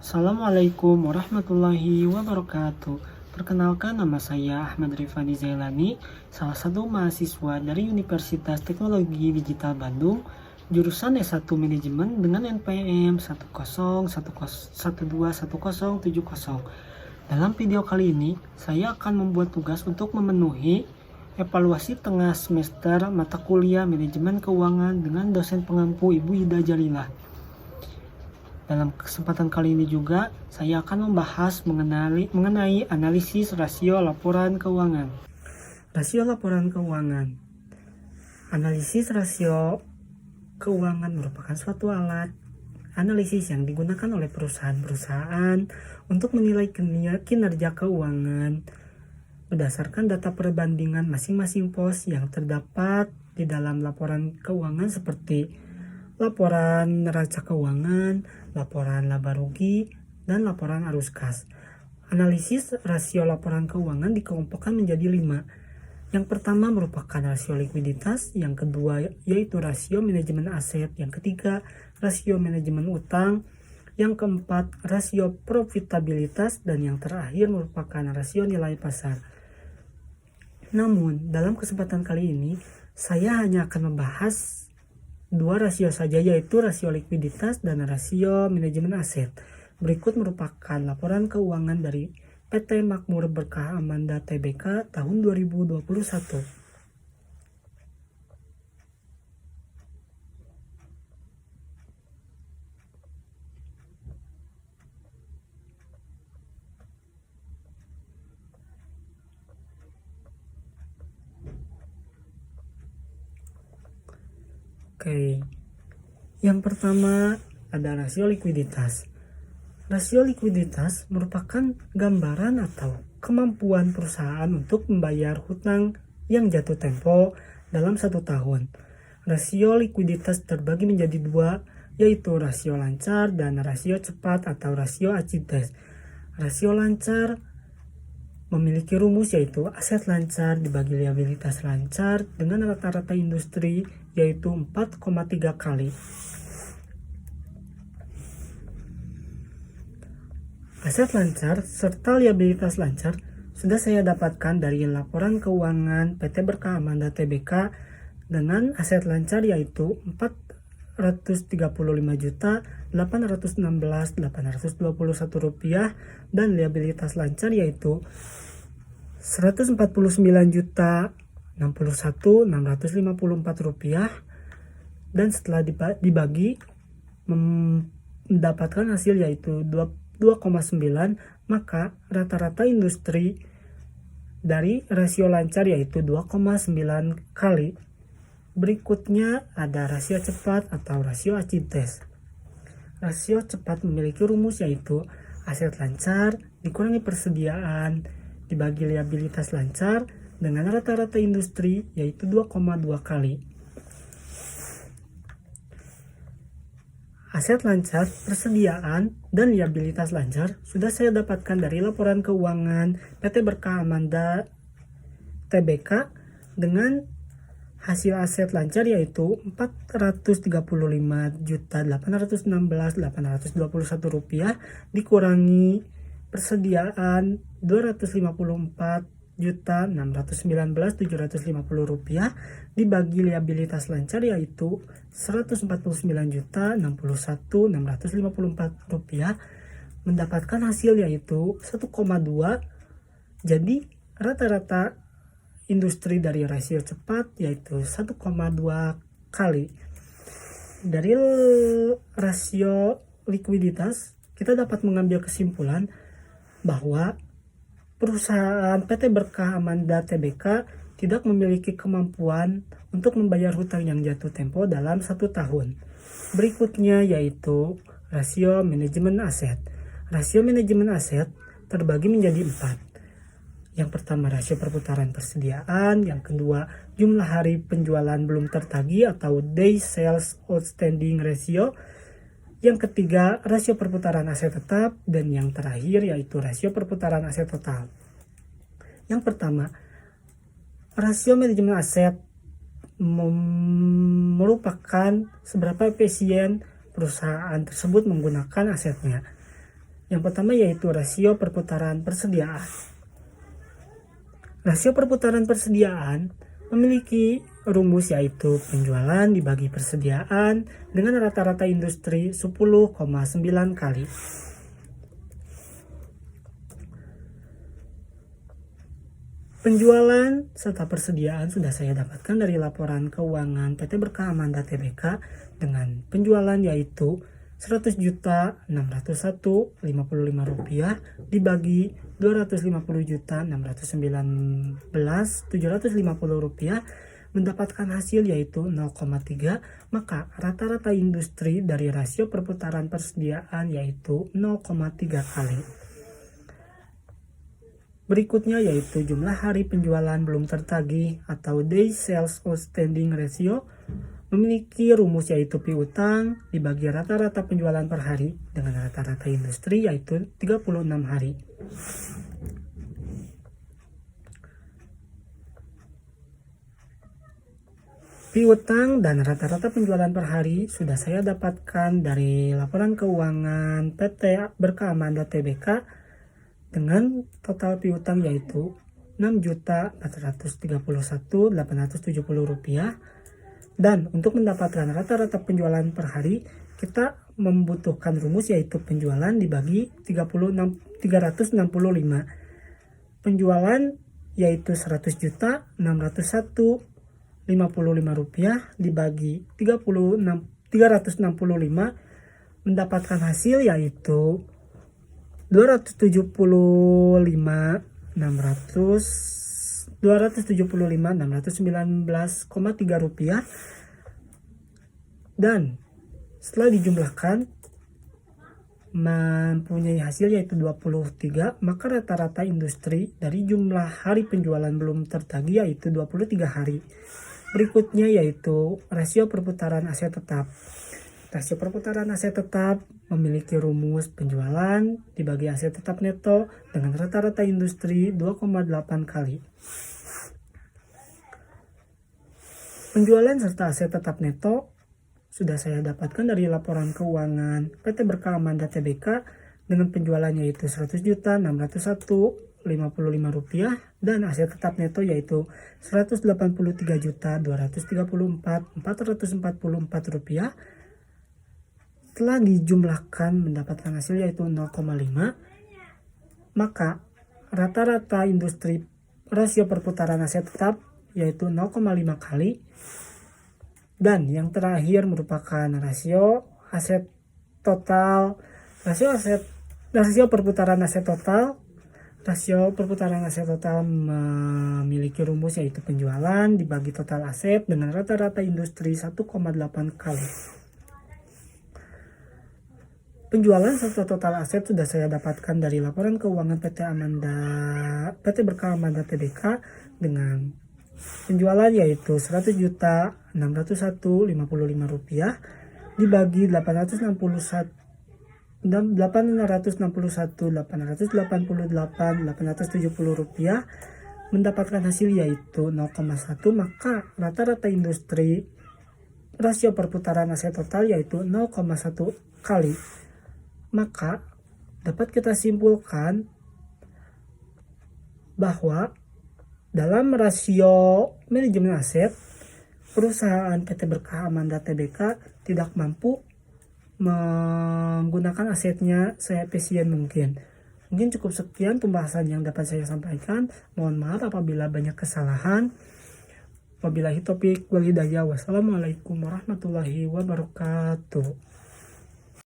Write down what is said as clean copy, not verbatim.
Assalamualaikum warahmatullahi wabarakatuh. Perkenalkan, nama saya Ahmad Rifani Zailani, salah satu mahasiswa dari Universitas Teknologi Digital Bandung, jurusan S1 Manajemen dengan NPM 10101211070. Dalam video kali ini, saya akan membuat tugas untuk memenuhi evaluasi tengah semester mata kuliah Manajemen Keuangan dengan dosen pengampu Ibu Ida Jalilah. Dalam kesempatan kali ini juga, saya akan membahas mengenai analisis rasio laporan keuangan. Rasio laporan keuangan. Analisis rasio keuangan merupakan suatu alat analisis yang digunakan oleh perusahaan-perusahaan untuk menilai kinerja keuangan berdasarkan data perbandingan masing-masing pos yang terdapat di dalam laporan keuangan seperti laporan neraca keuangan, laporan laba rugi, dan laporan arus kas. Analisis rasio laporan keuangan dikelompokkan menjadi 5. Yang pertama merupakan rasio likuiditas, yang kedua yaitu rasio manajemen aset, yang ketiga rasio manajemen utang, yang keempat rasio profitabilitas, dan yang terakhir merupakan rasio nilai pasar. Namun, dalam kesempatan kali ini, saya hanya akan membahas 2 rasio saja, yaitu rasio likuiditas dan rasio manajemen aset. Berikut merupakan laporan keuangan dari PT Makmur Berkah Amanda Tbk tahun 2021. Oke, yang pertama ada rasio likuiditas. Rasio likuiditas merupakan gambaran atau kemampuan perusahaan untuk membayar hutang yang jatuh tempo dalam 1 tahun. Rasio likuiditas terbagi menjadi 2, yaitu rasio lancar dan rasio cepat atau rasio acites. Rasio lancar memiliki rumus yaitu aset lancar dibagi liabilitas lancar dengan rata-rata industri yaitu 4,3 kali. Aset lancar serta liabilitas lancar sudah saya dapatkan dari laporan keuangan PT Berkah Amanda Tbk dengan aset lancar yaitu 435.816.821 rupiah dan liabilitas lancar yaitu 149.061.654 rupiah, dan setelah dibagi mendapatkan hasil yaitu 2,9, maka rata-rata industri dari rasio lancar yaitu 2,9 kali. Berikutnya ada rasio cepat atau rasio acites. Rasio cepat memiliki rumus yaitu aset lancar dikurangi persediaan dibagi liabilitas lancar dengan rata-rata industri yaitu 2,2 kali. Aset lancar, persediaan, dan liabilitas lancar sudah saya dapatkan dari laporan keuangan PT Berkah Amanda Tbk dengan hasil aset lancar yaitu 435.816.821 rupiah dikurangi persediaan 254.619.750 rupiah dibagi liabilitas lancar yaitu 149.061.654 rupiah mendapatkan hasil yaitu 1,2. Jadi rata-rata industri dari rasio cepat yaitu 1,2 kali. Dari rasio likuiditas kita dapat mengambil kesimpulan bahwa perusahaan PT Berkah Amanda Tbk tidak memiliki kemampuan untuk membayar hutang yang jatuh tempo dalam 1 tahun. Berikutnya yaitu rasio manajemen aset. Rasio manajemen aset terbagi menjadi 4. Yang pertama rasio perputaran persediaan, yang kedua jumlah hari penjualan belum tertagih atau day sales outstanding ratio, yang ketiga rasio perputaran aset tetap, dan yang terakhir yaitu rasio perputaran aset total. Yang pertama, rasio manajemen aset merupakan seberapa efisien perusahaan tersebut menggunakan asetnya. Yang pertama yaitu rasio perputaran persediaan. Rasio perputaran persediaan memiliki rumus yaitu penjualan dibagi persediaan dengan rata-rata industri 10,9 kali. Penjualan serta persediaan sudah saya dapatkan dari laporan keuangan PT Berkah Amanda Tbk dengan penjualan yaitu Rp100.601.55 dibagi Rp250.619.750 mendapatkan hasil yaitu 0,3, maka rata-rata industri dari rasio perputaran persediaan yaitu 0,3 kali. Berikutnya yaitu jumlah hari penjualan belum tertagih atau Day Sales Outstanding Ratio memiliki rumus yaitu piutang dibagi rata-rata penjualan per hari dengan rata-rata industri yaitu 36 hari. Piutang dan rata-rata penjualan per hari sudah saya dapatkan dari laporan keuangan PT Berkah Amanda Tbk dengan total piutang yaitu Rp6.431.870 dan untuk mendapatkan rata-rata penjualan per hari kita membutuhkan rumus yaitu penjualan dibagi 365. Penjualan yaitu Rp100.601.55 dibagi 365 mendapatkan hasil yaitu Rp275.619,3 dan setelah dijumlahkan mempunyai hasil yaitu 23, maka rata-rata industri dari jumlah hari penjualan belum tertagih yaitu 23 hari. Berikutnya yaitu rasio perputaran aset tetap. Rasio perputaran aset tetap memiliki rumus penjualan dibagi aset tetap neto dengan rata-rata industri 2,8 kali. Penjualan serta aset tetap neto sudah saya dapatkan dari laporan keuangan PT Berkah Amanda Tbk dengan penjualan yaitu Rp100.601.55 dan aset tetap neto yaitu Rp183.234.444. Setelah dijumlahkan mendapatkan hasil yaitu 0,5, maka rata-rata industri rasio perputaran aset tetap yaitu 0,5 kali. Dan yang terakhir merupakan rasio aset total, rasio perputaran aset total. Rasio perputaran aset total memiliki rumus yaitu penjualan dibagi total aset dengan rata-rata industri 1,8 kali. Penjualan serta total aset sudah saya dapatkan dari laporan keuangan PT Berkah Amanda Tbk dengan penjualan yaitu Rp100.601.55 dibagi 861.888.870 mendapatkan hasil yaitu 0,1, maka rata-rata industri rasio perputaran aset total yaitu 0,1 kali. Maka dapat kita simpulkan bahwa dalam rasio manajemen aset, perusahaan PT Berkah Amanda Tbk tidak mampu menggunakan asetnya seefisien mungkin. Mungkin cukup sekian pembahasan yang dapat saya sampaikan. Mohon maaf apabila banyak kesalahan. Wabillahi taufiq wal hidayah. Wassalamualaikum warahmatullahi wabarakatuh.